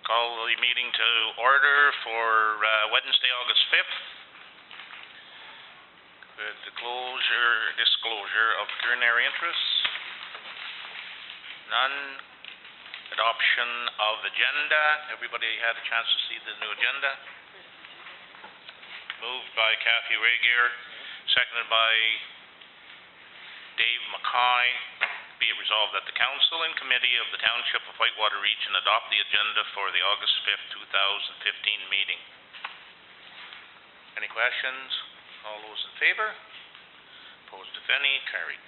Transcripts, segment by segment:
Call the meeting to order for Wednesday, August 5th. With the disclosure of pecuniary interests. None. Adoption of agenda. Everybody had a chance to see the new agenda. Moved by Kathy Regier, seconded by Dave Mackay. Be it resolved that the Council and Committee of the Township of Whitewater Region adopt the agenda for the August 5th, 2015 meeting. Any questions? All those in favor? Opposed, if any? Carried.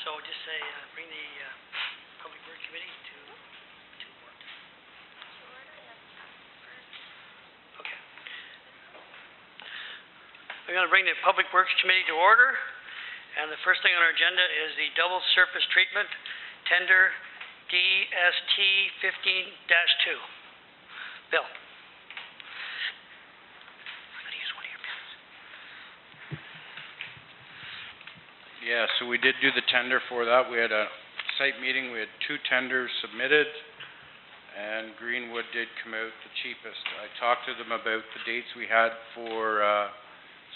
So just say, bring the Public Works Committee to work. Okay. We're going to bring the Public Works Committee to order, and the first thing on our agenda is the double surface treatment tender DST 15-2. Bill. Yeah, so we did do the tender for that. We had a site meeting. We had 2 tenders submitted, and Greenwood did come out the cheapest. I talked to them about the dates we had for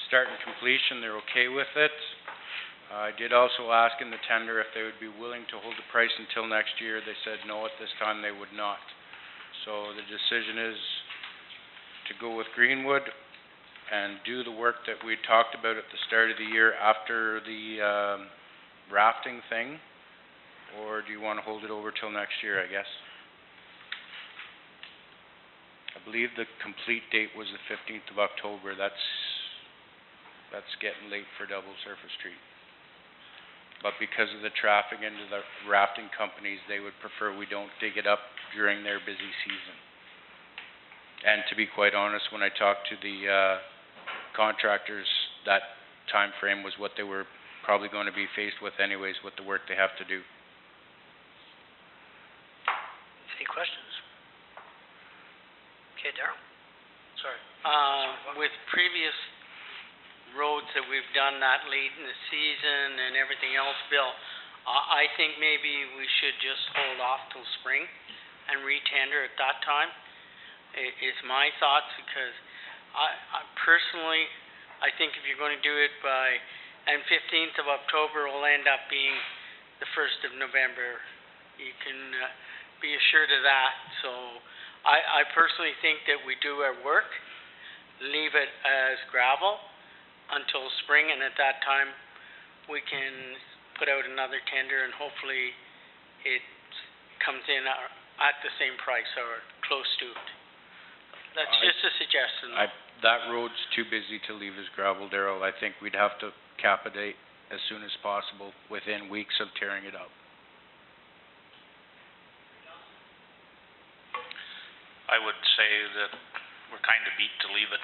start and completion. They're okay with it. I did also ask in the tender if they would be willing to hold the price until next year. They said no, at this time they would not. So the decision is to go with Greenwood and do the work that we talked about at the start of the year after the rafting thing, or do you want to hold it over till next year, I guess? I believe the complete date was the 15th of October. That's getting late for double surface treat. But because of the traffic into the rafting companies, they would prefer we don't dig it up during their busy season. And to be quite honest, when I talked to the contractors, that time frame was what they were probably going to be faced with anyways with the work they have to do. Any questions? Okay, Darryl. Sorry. With previous roads that we've done that late in the season and everything else, Bill, I think maybe we should just hold off till spring and re-tender at that time. It's my thoughts, because I personally, I think if you're going to do it by, and 15th of October will end up being the 1st of November. You can be assured of that. So I personally think that we do our work, leave it as gravel until spring, and at that time we can put out another tender, and hopefully it comes in at the same price or close to it. That's just a suggestion. That road's too busy to leave as gravel, Darryl. I think we'd have to cap a date as soon as possible, within weeks of tearing it up. I would say that we're kind of beat to leave it.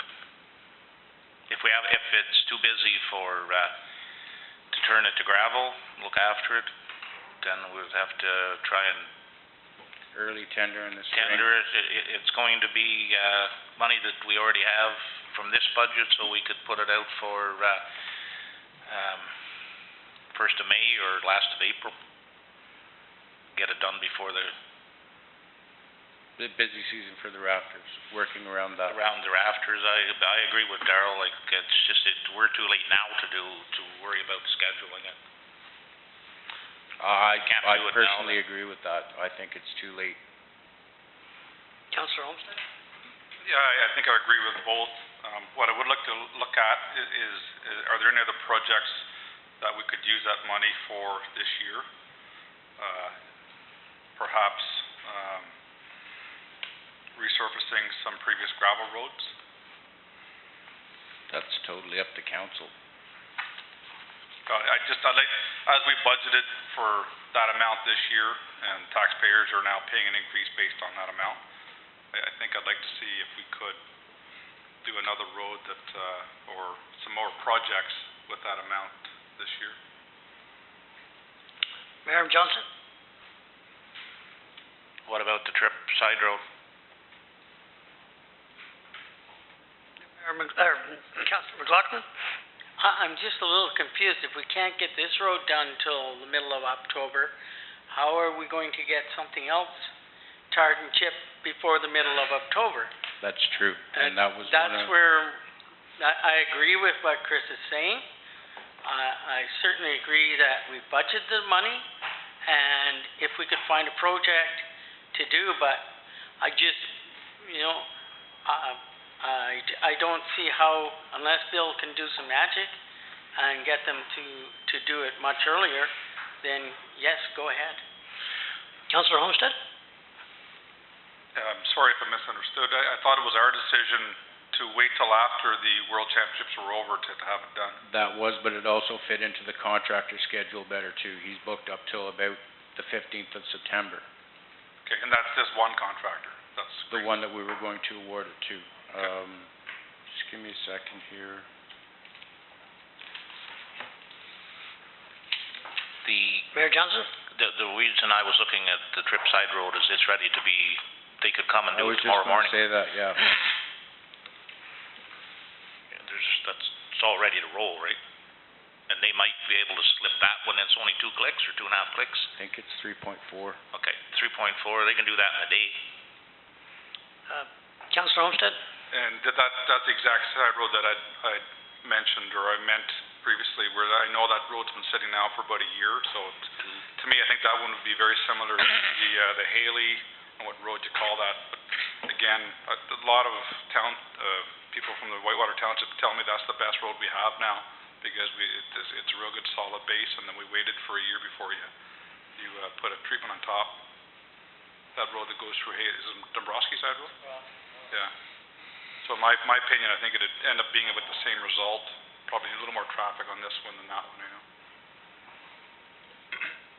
If it's too busy to turn it to gravel, look after it, then we'll have to try and early tender in the spring. Tender it. It's going to be money that we already have from this budget, so we could put it out for 1st of May or last of April. Get it done before the busy season for the rafters, working around that. Around the rafters, I agree with Darryl. Like, it's just we're too late now to worry about scheduling it. I personally agree with that. I think it's too late. Councillor Olmsted? Yeah, I think I agree with both. What I would like to look at is are there any other projects that we could use that money for this year. Perhaps, resurfacing some previous gravel roads. That's totally up to council. I'd like, as we budgeted for that amount this year, and taxpayers are now paying an increase based on that amount, I think I'd like to see if we could do another road that, or some more projects with that amount this year. Mayor Johnson? What about the Trip side road? Councillor McLaughlin? I'm just a little confused. If we can't get this road done till the middle of October, how are we going to get something else tarred and chipped before the middle of October? That's true, and that was one That's of... where, I agree with what Chris is saying. I certainly agree that we budgeted the money, and if we could find a project to do, but I just, you know, I don't see how, unless Bill can do some magic and get them to do it much earlier, then yes, go ahead. Councillor Homestead? I'm sorry if I misunderstood. I thought it was our decision to wait till after the World Championships were over to have it done. That was, but it also fit into the contractor schedule better too. He's booked up till about the 15th of September. Okay, and that's just one contractor. That's The one that we were going to award it to. Just give me a second here. Mayor Johnson? The reason I was looking at the Trip side road is it's ready to be, they could come and do it tomorrow morning. I was just going to say that, yeah. It's all ready to roll, right? And they might be able to slip that when it's only 2 clicks or 2.5 clicks. I think it's 3.4. Okay, 3.4, they can do that in a day. Councillor Homestead? And that's the exact side road that I'd mentioned, or I meant previously, where I know that road's been sitting now for about a year, so to me, I think that one would be very similar to the Haley, and what road you call that, but again, a lot of people from the Whitewater Township tell me that's the best road we have now, because it's a real good solid base, and then we waited for a year before you put a treatment on top. That road that goes through Haley, is it Dombrowski side road? Yeah. So my opinion, I think it'd end up being about the same result. Probably a little more traffic on this one than that one, you know.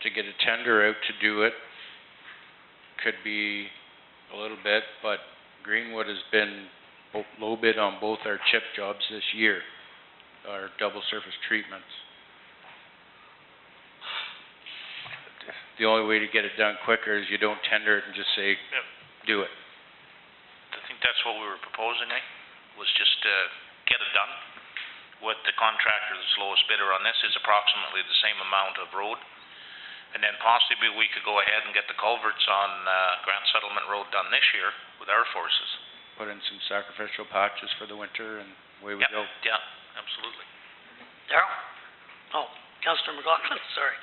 To get a tender out to do it could be a little bit, but Greenwood has been low bid on both our chip jobs this year, our double surface treatments. The only way to get it done quicker is you don't tender it and just say, do it. I think that's what we were proposing, was just get it done with the contractor that's lowest bidder on this is approximately the same amount of road. And then possibly we could go ahead and get the culverts on Grant Settlement Road done this year with our forces. Put in some sacrificial patches for the winter and away we go. Yeah, absolutely. Darrell? Oh, Councillor McLaughlin, sorry.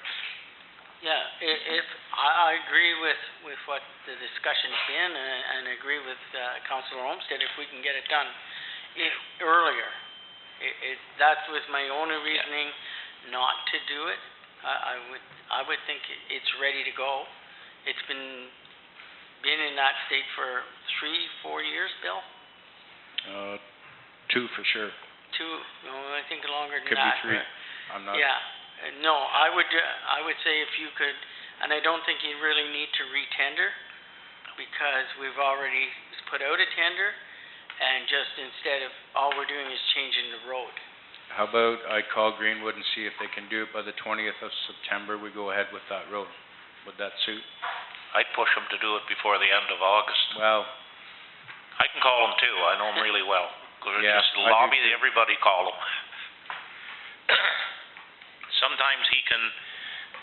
Yeah, if I agree with what the discussion's been, and agree with Councillor Olmsted, if we can get it done earlier. That was my only reasoning not to do it. I would think it's ready to go. It's been in that state for 3-4 years, Bill? 2 for sure. 2, no, I think longer than Could that. be 3. I'm not. Yeah, no, I would say if you could, and I don't think you really need to re-tender, because we've already put out a tender, and just instead of, all we're doing is changing the road. How about I call Greenwood and see if they can do it by the 20th of September, we go ahead with that road. Would that suit? I'd push them to do it before the end of August. Well, I can call them too, I know them really well. Yeah, Just I do lobby too. everybody, call them. Sometimes he can,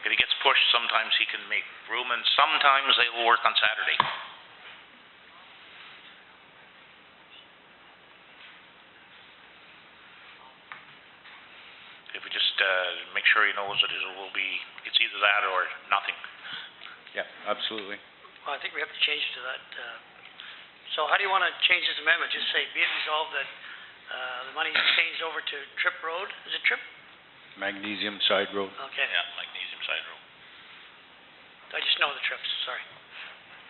if he gets pushed, sometimes he can make room, and sometimes they will work on Saturday. If we just make sure he knows that it will be, it's either that or nothing. yeah, absolutely. Well, I think we have to change to that. So how do you want to change this amendment? Just say, be it resolved that the money is changed over to Trip Road. Is it Trip? Magnesium Side Road. Okay. Yeah, Magnesium Side Road. I just know the trips, sorry.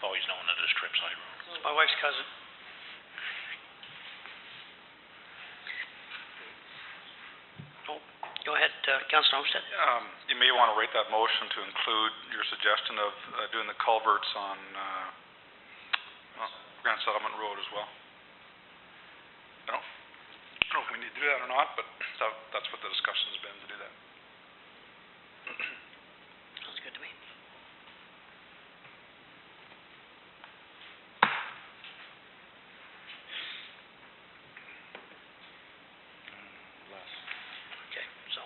Always known it as Trip Side Road. It's my wife's cousin. Oh, go ahead, Councillor Olmsted. You may wanna write that motion to include your suggestion of, doing the culverts on, Grand Settlement Road as well. I don't know if we need to do that or not, but that's what the discussion's been, to do that. Sounds good to me. Okay, so.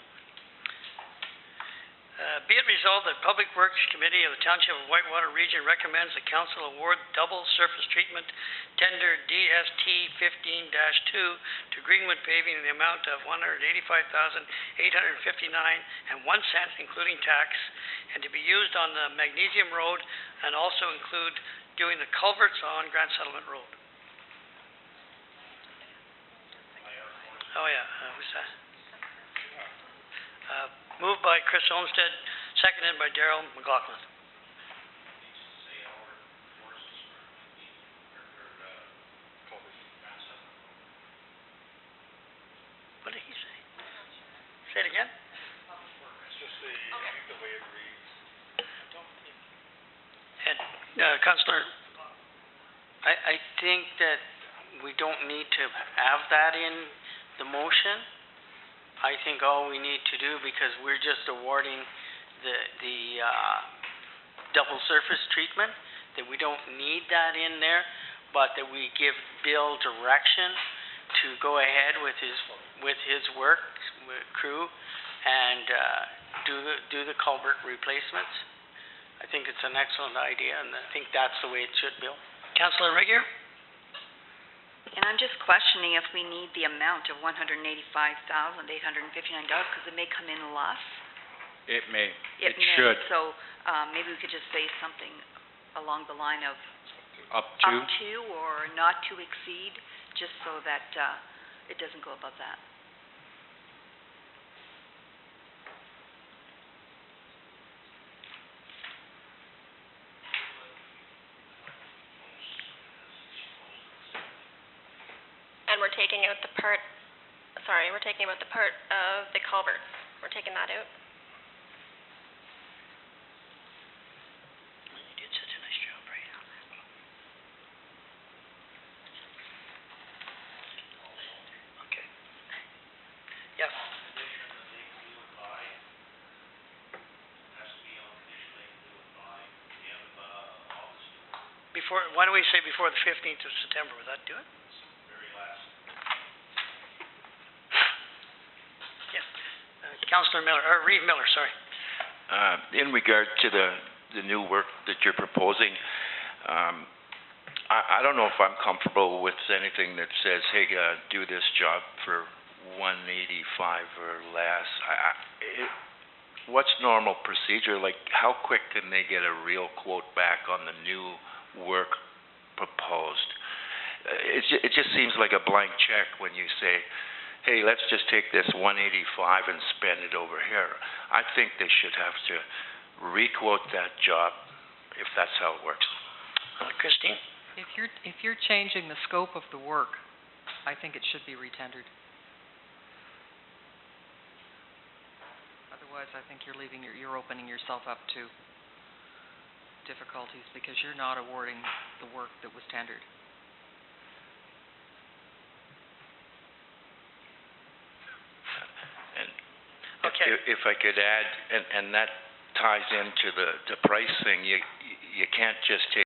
Be it resolved that Public Works Committee of the Township of Whitewater Region recommends the council award double surface treatment tender DST 15-2 to Greenwood Paving in the amount of $185,859.01, including tax, and to be used on the Magnesium Road, and also include doing the culverts on Grand Settlement Road. Oh, yeah, who's that? Moved by Chris Olmsted, seconded by Darryl McLaughlin. What did he say? Say it again? It's just the, I think the way it reads. And, Councillor, I think that we don't need to have that in the motion. I think all we need to do, because we're just awarding the double surface treatment, that we don't need that in there, but that we give Bill direction to go ahead with his work, crew, and do the culvert replacements. I think it's an excellent idea, and I think that's the way it should, Bill. Councillor Regier? And I'm just questioning if we need the amount of $185,859, because it may come in less. It may. It may. Should. So, maybe we could just say something along the line of Up up to. to or not to exceed, just so that, it doesn't go above that. And we're taking out the part, we're taking out the part of the culverts. We're taking that out. You did such a nice job, right? Okay. Yeah. Before, why don't we say before the 15th of September, would that do it? Councillor Miller, or Reeve Miller, sorry. In regard to the new work that you're proposing, I don't know if I'm comfortable with anything that says, hey, do this job for $185 or less. What's normal procedure? Like, how quick can they get a real quote back on the new work proposed? It just seems like a blank check when you say, hey, let's just take this 185 and spend it over here. I think they should have to re-quote that job, if that's how it works. Christine? If you're changing the scope of the work, I think it should be retendered. Otherwise, I think you're opening yourself up to difficulties, because you're not awarding the work that was tendered. Okay. If I could add, and that ties into the price thing, you can't just take